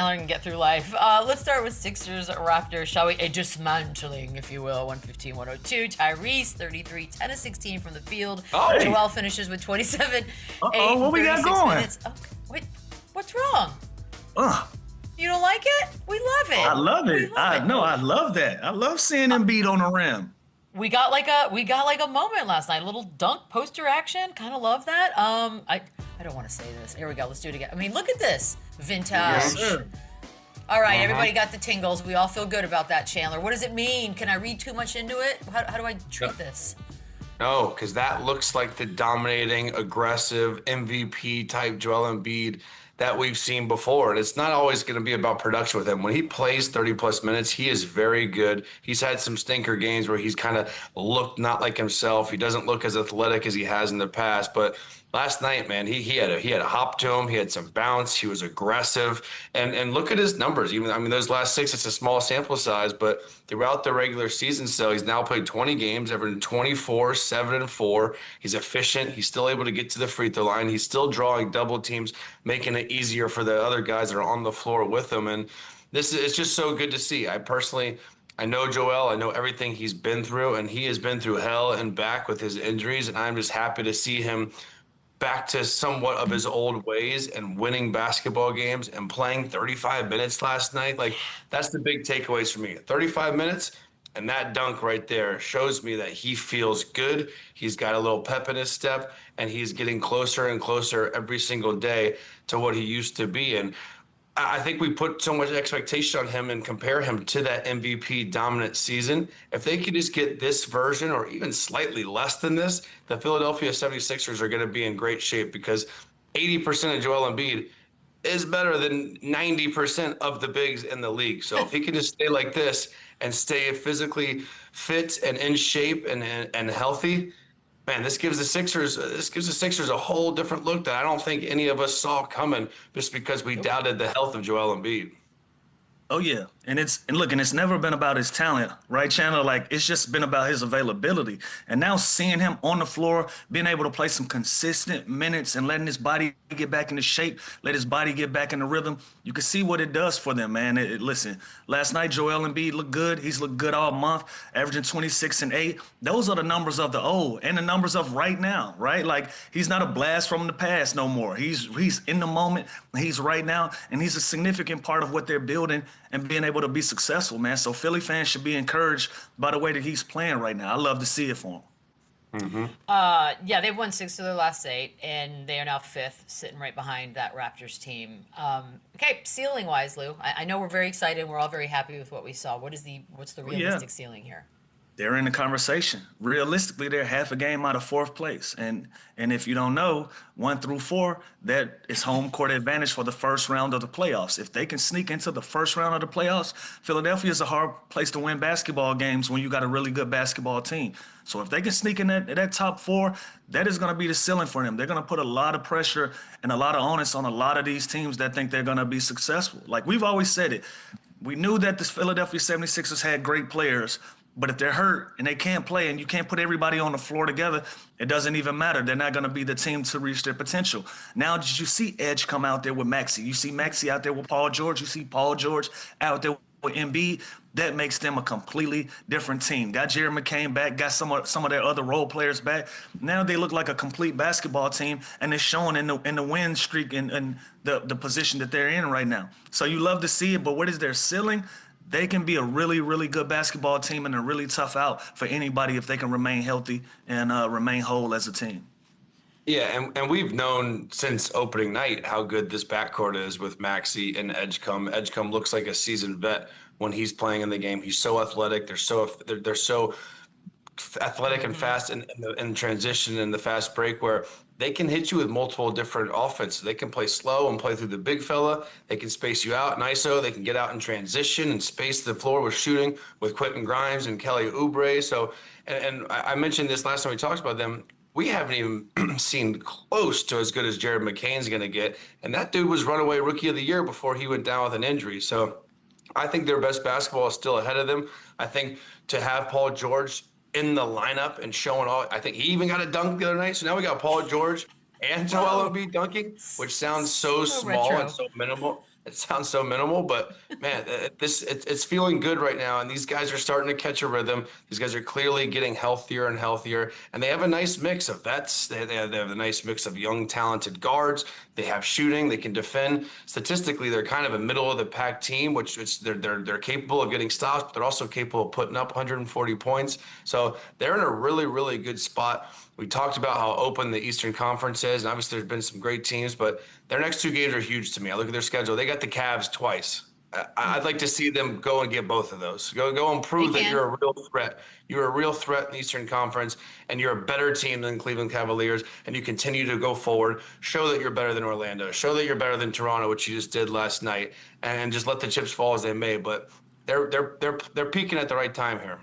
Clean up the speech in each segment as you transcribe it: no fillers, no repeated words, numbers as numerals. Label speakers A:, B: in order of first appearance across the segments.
A: along and get through life. Let's start with Sixers Raptors, shall we? A dismantling, if you will. 115-102. Tyrese, 33, 10 of 16 from the field.
B: Oh,
A: Joel finishes with 27.
C: What we got going?
A: Minutes. Okay, wait, what's wrong?
C: Ugh.
A: You don't like it? We love it.
C: I love it. I love that. I love seeing Embiid on the rim.
A: We got like a moment last night. A little dunk poster action. Kind of love that. I don't want to say this. Here we go. Let's do it again. I mean, look at this vintage.
C: Yes, sir.
A: All right, everybody got the tingles. We all feel good about that, Chandler. What does it mean? Can I read too much into it? How do I treat this?
B: No, because that looks like the dominating, aggressive, MVP type Joel Embiid that we've seen before. And it's not always going to be about production with him. When he plays 30-plus minutes, he is very good. He's had some stinker games where he's kind of looked not like himself. He doesn't look as athletic as he has in the past. But last night, man, he had a hop to him. He had some bounce. He was aggressive. And look at his numbers. Even those last 6, it's a small sample size, but throughout the regular season still, he's now played 20 games, averaging 24, 7 and 4. He's efficient. He's still able to get to the free throw line. He's still drawing double teams, making it easier for the other guys that are on the floor with him. And it's just so good to see. I know Joel. I know everything he's been through, and he has been through hell and back with his injuries. And I'm just happy to see him back to somewhat of his old ways and winning basketball games and playing 35 minutes last night. Like, that's the big takeaways for me. 35 minutes, and that dunk right there shows me that he feels good. He's got a little pep in his step, and he's getting closer and closer every single day to what he used to be. And I think we put so much expectation on him and compare him to that MVP dominant season. If they could just get this version or even slightly less than this, the Philadelphia 76ers are going to be in great shape, because 80% of Joel Embiid is better than 90% of the bigs in the league. So if he can just stay like this and stay physically fit and in shape and healthy, man, this gives the Sixers a whole different look that I don't think any of us saw coming, just because we doubted the health of Joel Embiid.
C: Oh yeah, and it's never been about his talent, right, Chandler? Like, it's just been about his availability. And now seeing him on the floor, being able to play some consistent minutes and letting his body get back into shape, let his body get back into rhythm, you can see what it does for them, man. Listen, last night Joel Embiid looked good. He's looked good all month, averaging 26 and 8. Those are the numbers of the old and the numbers of right now, right? Like, he's not a blast from the past no more. He's in the moment. He's right now, and he's a significant part of what they're building and being able to be successful, man. So Philly fans should be encouraged by the way that he's playing right now. I love to see it for him.
A: Mm-hmm. Yeah, they've won 6 of their last 8, and they are now 5th, sitting right behind that Raptors team. Okay, ceiling-wise, Lou, I know we're very excited. We're all very happy with what we saw. What's the realistic ceiling here?
C: They're in the conversation. Realistically, they're half a game out of 4th place. And if you don't know, 1 through 4, that is home court advantage for the first round of the playoffs. If they can sneak into the first round of the playoffs, Philadelphia is a hard place to win basketball games when you got a really good basketball team. So if they can sneak in that top 4, that is going to be the ceiling for them. They're going to put a lot of pressure and a lot of onus on a lot of these teams that think they're going to be successful. Like, we've always said it. We knew that the Philadelphia 76ers had great players, but if they're hurt and they can't play and you can't put everybody on the floor together, it doesn't even matter. They're not going to be the team to reach their potential. Now, did you see Edge come out there with Maxey? You see Maxey out there with Paul George. You see Paul George out there with Embiid. That makes them a completely different team. Got Jared McCain back, got some of their other role players back. Now they look like a complete basketball team, and it's showing in the win streak and the position that they're in right now. So you love to see it, but what is their ceiling? They can be a really, really good basketball team and a really tough out for anybody if they can remain healthy and remain whole as a team.
B: Yeah, and we've known since opening night how good this backcourt is with Maxey and Edgecombe. Edgecombe looks like a seasoned vet when he's playing in the game. He's so athletic. They're so athletic and fast in transition and the fast break, where they can hit you with multiple different offenses. They can play slow and play through the big fella. They can space you out in ISO. They can get out in transition and space the floor with shooting with Quentin Grimes and Kelly Oubre. So, and I mentioned this last time we talked about them. We haven't even seen close to as good as Jared McCain's going to get. And that dude was runaway rookie of the year before he went down with an injury. So I think their best basketball is still ahead of them. I think to have Paul George in the lineup and showing all, I think he even got a dunk the other night. So now we got Paul George and Joel Embiid dunking, which sounds so small
A: retro.
B: and so minimal. It sounds so minimal, but man, it's feeling good right now, and these guys are starting to catch a rhythm. These guys are clearly getting healthier and healthier, and they have a nice mix of vets. They have a nice mix of young, talented guards. They have shooting. They can defend. Statistically, they're kind of a middle of the pack team, which they're capable of getting stops, but they're also capable of putting up 140 points. So they're in a really, really good spot. We talked about how open the Eastern Conference is, and obviously there's been some great teams, but their next two games are huge to me. I look at their schedule. They got the Cavs twice. I'd like to see them go and get both of those. Go and prove that you're a real threat. You're a real threat in the Eastern Conference, and you're a better team than Cleveland Cavaliers, and you continue to go forward. Show that you're better than Orlando. Show that you're better than Toronto, which you just did last night, and just let the chips fall as they may. But they're peaking at the right time here.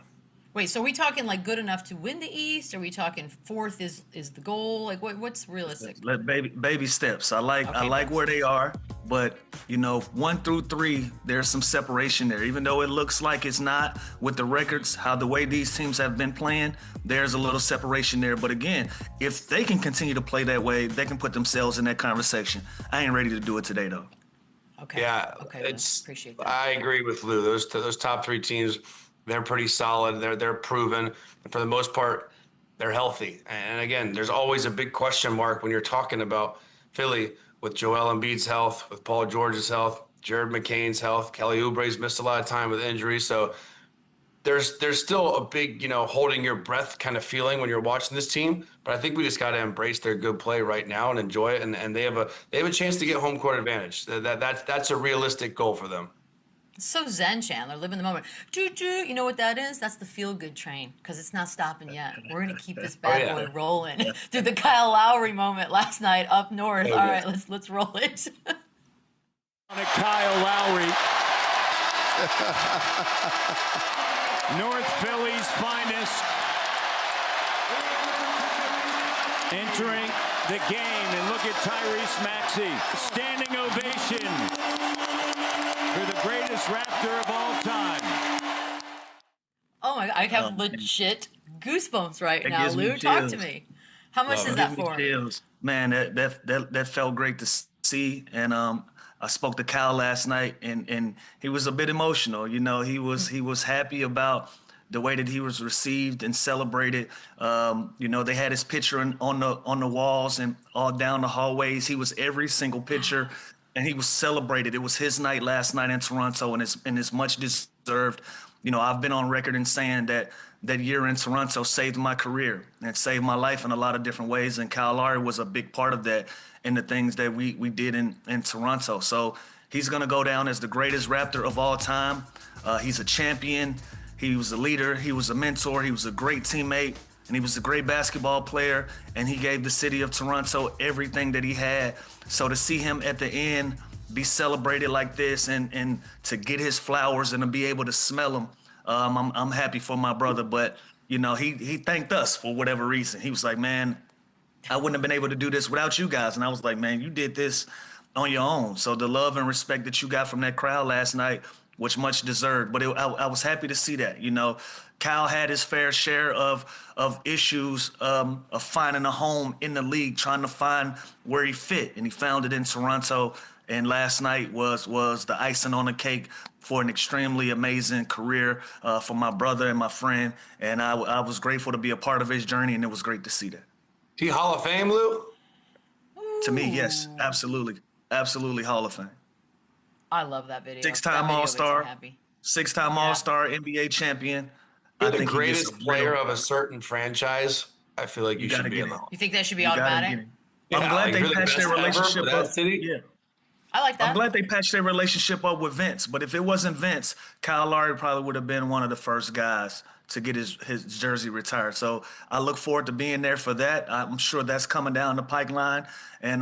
A: Wait, so are we talking like good enough to win the East? Are we talking fourth is the goal? Like what's realistic?
C: Let baby steps. I like where they are, but 1 through 3, there's some separation there. Even though it looks like it's not with the records, how the way these teams have been playing, there's a little separation there. But again, if they can continue to play that way, they can put themselves in that conversation. I ain't ready to do it today though.
A: Okay.
B: Yeah,
A: Okay. Appreciate that.
B: I agree with Lou. Those top 3 teams, they're pretty solid. They're proven, and for the most part, they're healthy. And again, there's always a big question mark when you're talking about Philly with Joel Embiid's health, with Paul George's health, Jared McCain's health. Kelly Oubre's missed a lot of time with injury, so there's still a big holding your breath kind of feeling when you're watching this team. But I think we just got to embrace their good play right now and enjoy it. And they have a chance to get home court advantage. That's a realistic goal for them.
A: It's so zen, Chandler. Live in the moment. You know what that is? That's the feel-good train, because it's not stopping yet. We're going to keep this bad boy rolling. Through the Kyle Lowry moment last night up north. All right, let's roll it.
D: Kyle Lowry. North Philly's finest. Entering the game, and look at Tyrese Maxey. Standing ovation for the greatest Raptor of all time.
A: Oh my God, I have legit goosebumps right
C: It
A: now.
C: gives me
A: Lou, talk to
C: chills.
A: me. How much is that for?
C: Man, that felt great to see. And I spoke to Kyle last night, and he was a bit emotional. He was happy about the way that he was received and celebrated. They had his picture on the walls and all down the hallways. He was every single picture, and he was celebrated. It was his night last night in Toronto, and it's much deserved. I've been on record in saying that year in Toronto saved my career and saved my life in a lot of different ways, and Kyle Lowry was a big part of that in the things that we did in Toronto. So he's going to go down as the greatest Raptor of all time. He's a champion. He was a leader. He was a mentor. He was a great teammate, and he was a great basketball player, and he gave the city of Toronto everything that he had. So to see him at the end be celebrated like this, and to get his flowers and to be able to smell them, I'm happy for my brother. But he thanked us for whatever reason. He was like, man, I wouldn't have been able to do this without you guys. And I was like, man, you did this on your own. So the love and respect that you got from that crowd last night was much deserved. But I was happy to see that. Kyle had his fair share of issues of finding a home in the league, trying to find where he fit, and he found it in Toronto. And last night was the icing on the cake for an extremely amazing career for my brother and my friend. And I was grateful to be a part of his journey, and it was great to see that.
B: He Hall of Fame, Lou?
C: To me, yes, absolutely. Absolutely Hall of Fame.
A: I love that video.
C: Six-time All-Star, All-Star, NBA champion.
B: You're the greatest player of a certain franchise. I feel like you should be in the Hall.
A: You think that should be automatic?
C: I'm glad they patched their relationship up. Yeah.
A: I like that.
C: I'm glad they patched their relationship up with Vince. But if it wasn't Vince, Kyle Lowry probably would have been one of the first guys to get his jersey retired. So I look forward to being there for that. I'm sure that's coming down the pipeline. And,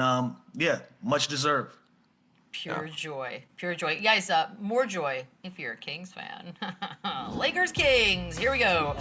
C: much deserved.
A: Pure joy. Pure joy. Guys, more joy if you're a Kings fan. Lakers Kings. Here we go.